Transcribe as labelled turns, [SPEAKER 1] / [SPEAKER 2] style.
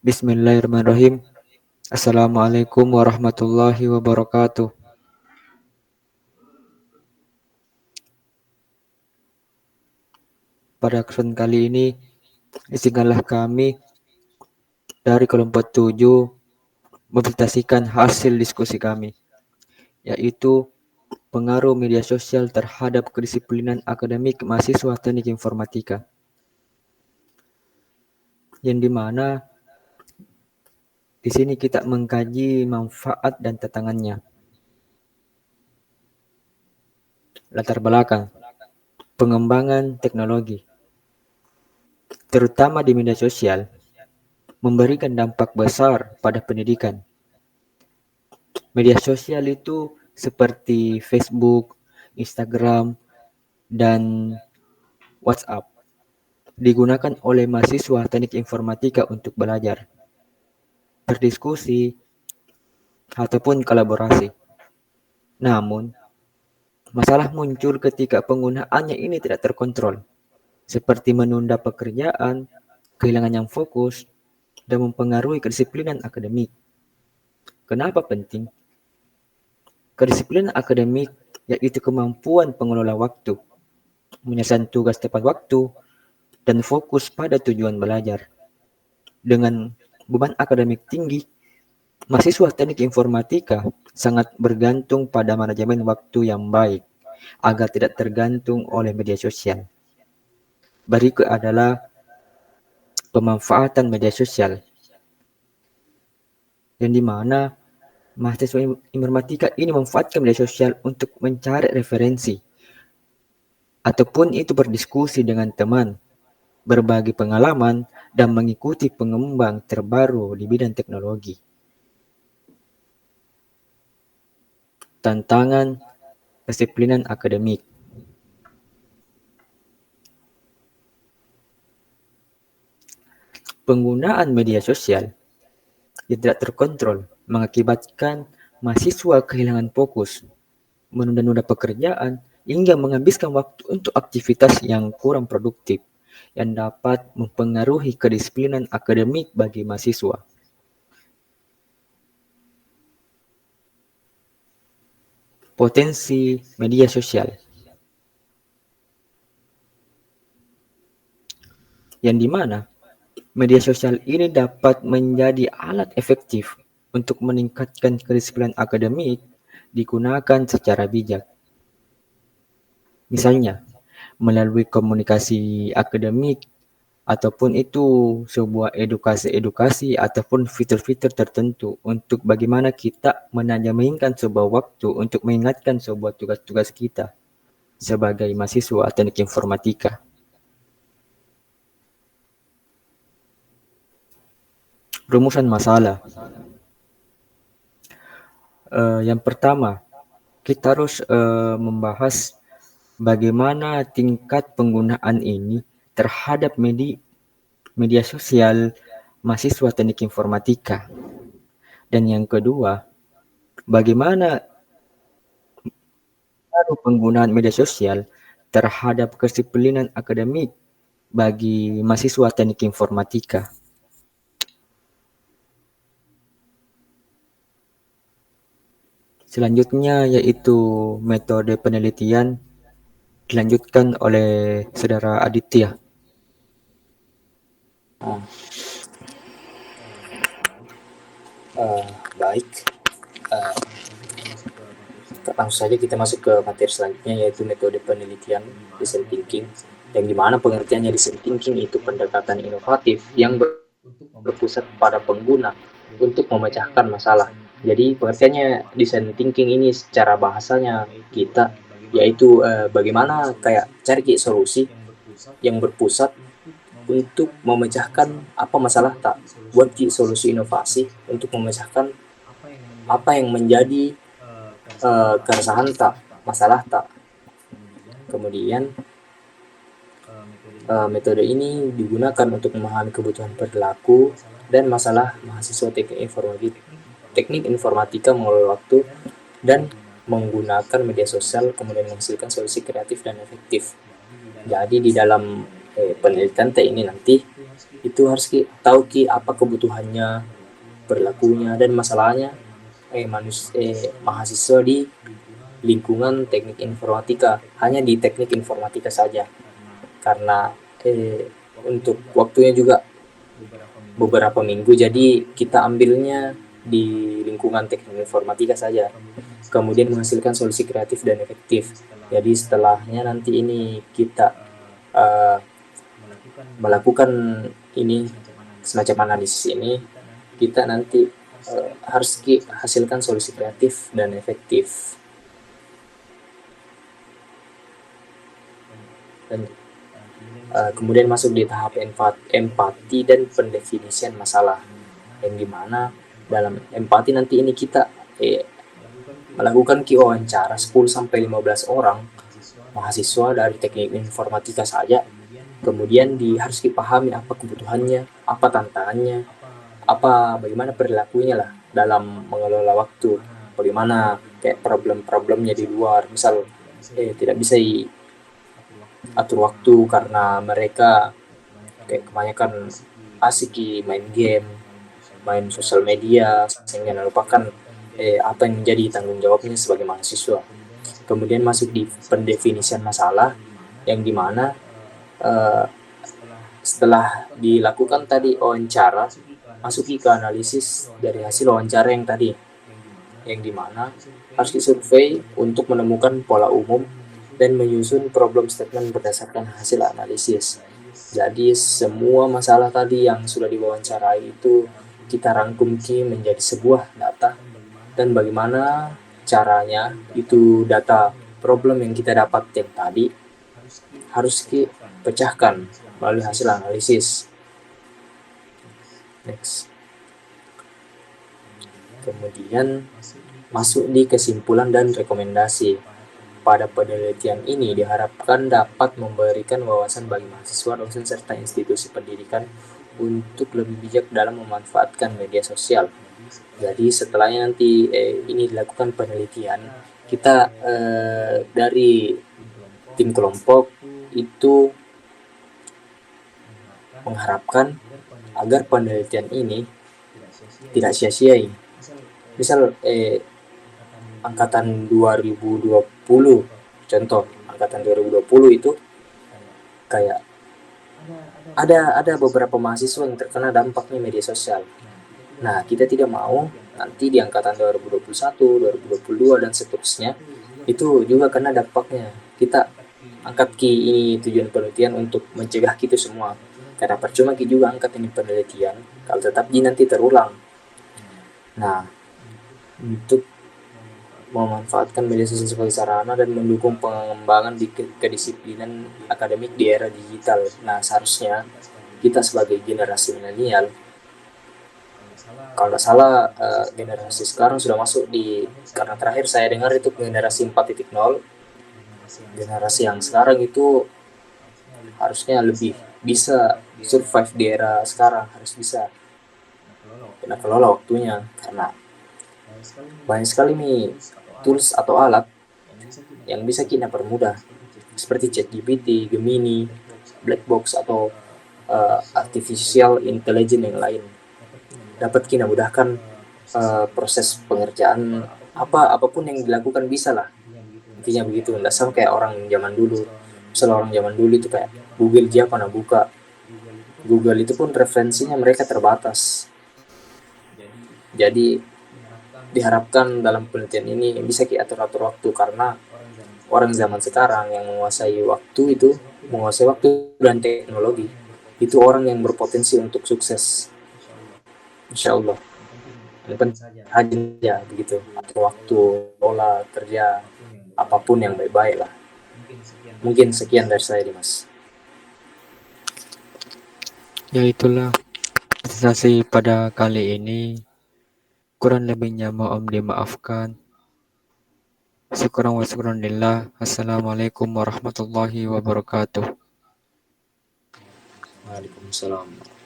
[SPEAKER 1] Bismillahirrahmanirrahim. Assalamualaikum warahmatullahi wabarakatuh. Pada kesempatan kali ini, izinkanlah kami dari kelompok 7 mempresentasikan hasil diskusi kami, yaitu pengaruh media sosial terhadap kedisiplinan akademik mahasiswa teknik informatika. Yang dimana di sini kita mengkaji manfaat dan tantangannya. Latar belakang, pengembangan teknologi, terutama di media sosial, memberikan dampak besar pada pendidikan. Media sosial itu seperti Facebook, Instagram, dan WhatsApp digunakan oleh mahasiswa teknik informatika untuk belajar, berdiskusi, ataupun kolaborasi. Namun, masalah muncul ketika penggunaannya ini tidak terkontrol, seperti menunda pekerjaan, kehilangan yang fokus, dan mempengaruhi kedisiplinan akademik. Kenapa penting? Kedisiplinan akademik yaitu kemampuan pengelola waktu, menyelesaikan tugas tepat waktu, dan fokus pada tujuan belajar. Dengan beban akademik tinggi, mahasiswa teknik informatika sangat bergantung pada manajemen waktu yang baik agar tidak tergantung oleh media sosial. Berikut adalah pemanfaatan media sosial, yang dimana mahasiswa informatika ini memanfaatkan media sosial untuk mencari referensi ataupun itu berdiskusi dengan teman, berbagi pengalaman, dan mengikuti pengembang terbaru di bidang teknologi. Tantangan kedisiplinan akademik. Penggunaan media sosial yang tidak terkontrol mengakibatkan mahasiswa kehilangan fokus, menunda-nunda pekerjaan, hingga menghabiskan waktu untuk aktivitas yang kurang produktif yang dapat mempengaruhi kedisiplinan akademik bagi mahasiswa. Potensi media sosial, yang dimana media sosial ini dapat menjadi alat efektif untuk meningkatkan kedisiplinan akademik digunakan secara bijak. Misalnya, melalui komunikasi akademik ataupun itu sebuah edukasi ataupun fitur-fitur tertentu untuk bagaimana kita menajamkan sebuah waktu untuk mengingatkan sebuah tugas-tugas kita sebagai mahasiswa teknik informatika. Rumusan masalah. Yang pertama, kita harus membahas bagaimana tingkat penggunaan ini terhadap media sosial mahasiswa teknik informatika. Dan yang kedua, bagaimana penggunaan media sosial terhadap kedisiplinan akademik bagi mahasiswa teknik informatika. Selanjutnya yaitu metode penelitian dilanjutkan oleh Saudara Aditya.
[SPEAKER 2] Baik, langsung saja kita masuk ke materi selanjutnya, yaitu metode penelitian design thinking, yang dimana pengertiannya design thinking itu pendekatan inovatif yang berpusat pada pengguna untuk memecahkan masalah. Jadi pengertiannya design thinking ini secara bahasanya kita yaitu bagaimana kayak cari solusi yang berpusat untuk memecahkan apa masalah tak, buat solusi inovasi untuk memecahkan apa yang menjadi keresahan tak, masalah tak. Kemudian metode ini digunakan untuk memahami kebutuhan perilaku dan masalah mahasiswa teknik informatika mengelola waktu dan menggunakan media sosial, kemudian menghasilkan solusi kreatif dan efektif. Jadi di dalam penelitian ini nanti itu harus tahu apa kebutuhannya, berlakunya dan masalahnya mahasiswa di lingkungan teknik informatika, hanya di teknik informatika saja, karena untuk waktunya juga beberapa minggu, jadi kita ambilnya di lingkungan teknik informatika saja, kemudian menghasilkan solusi kreatif dan efektif. Jadi setelahnya nanti ini kita uh, melakukan ini semacam analisis ini, kita nanti harus hasilkan solusi kreatif dan efektif. Dan kemudian masuk di tahap empati dan pendefinisian masalah, yang dimana dalam empati nanti ini kita melakukan wawancara 10-15 orang mahasiswa dari teknik informatika saja, kemudian harus dipahami apa kebutuhannya, apa tantangannya, bagaimana perilakunya lah dalam mengelola waktu, bagaimana kayak problem-problemnya di luar, misal tidak bisa atur waktu karena mereka kayak kebanyakan asik main game, main sosial media, sehingga melupakan apa yang menjadi tanggung jawabnya sebagai mahasiswa. Kemudian masuk di pendefinisian masalah, yang dimana setelah dilakukan tadi wawancara, masuki ke analisis dari hasil wawancara yang tadi, yang dimana harus disurvei untuk menemukan pola umum dan menyusun problem statement berdasarkan hasil analisis. Jadi semua masalah tadi yang sudah diwawancarai itu kita rangkum menjadi sebuah data, dan bagaimana caranya itu data problem yang kita dapat yang tadi harus pecahkan melalui hasil analisis. Next. Kemudian masuk di kesimpulan dan rekomendasi. Pada penelitian ini diharapkan dapat memberikan wawasan bagi mahasiswa, dosen, serta institusi pendidikan untuk lebih bijak dalam memanfaatkan media sosial. Jadi setelahnya nanti ini dilakukan penelitian, kita dari tim kelompok itu mengharapkan agar penelitian ini tidak sia-siai. Misal angkatan 2020, contoh angkatan 2020 itu kayak ada beberapa mahasiswa yang terkena dampaknya media sosial. Nah, kita tidak mau nanti di angkatan 2021, 2022 dan seterusnya itu juga kena dampaknya. Kita angkat ini tujuan penelitian untuk mencegah kita semua. Karena percuma kita juga angkat ini penelitian kalau tetap nanti terulang. Nah, untuk memanfaatkan media sosial sebagai sarana dan mendukung pengembangan di kedisiplinan akademik di era digital. Nah, seharusnya kita sebagai generasi milenial, kalau nggak salah generasi sekarang sudah masuk karena terakhir saya dengar itu generasi 4.0, generasi yang sekarang itu harusnya lebih bisa survive di era sekarang, harus bisa kelola waktunya, karena banyak sekali nih tools atau alat yang bisa kita permudah seperti ChatGPT, Gemini, Blackbox atau artificial intelligence yang lain dapat kita mudahkan proses pengerjaan apapun yang dilakukan bisa lah, intinya begitu. Nggak sama kayak orang zaman dulu. Misalnya orang zaman dulu itu kayak Google dia pernah buka Google itu pun referensinya mereka terbatas. Jadi diharapkan dalam penelitian ini bisa atur waktu, karena orang zaman sekarang yang menguasai waktu dan teknologi itu orang yang berpotensi untuk sukses, insya Allah. Hanya begitu, atur waktu, pola kerja, apapun yang baik-baik lah. Mungkin sekian dari saya, Dimas.
[SPEAKER 1] Ya itulah presentasi pada kali ini. Kurang lebihnya mohon dimaafkan. Syukran wa syukran lillah. Assalamualaikum warahmatullahi wabarakatuh.
[SPEAKER 2] Waalaikumsalam.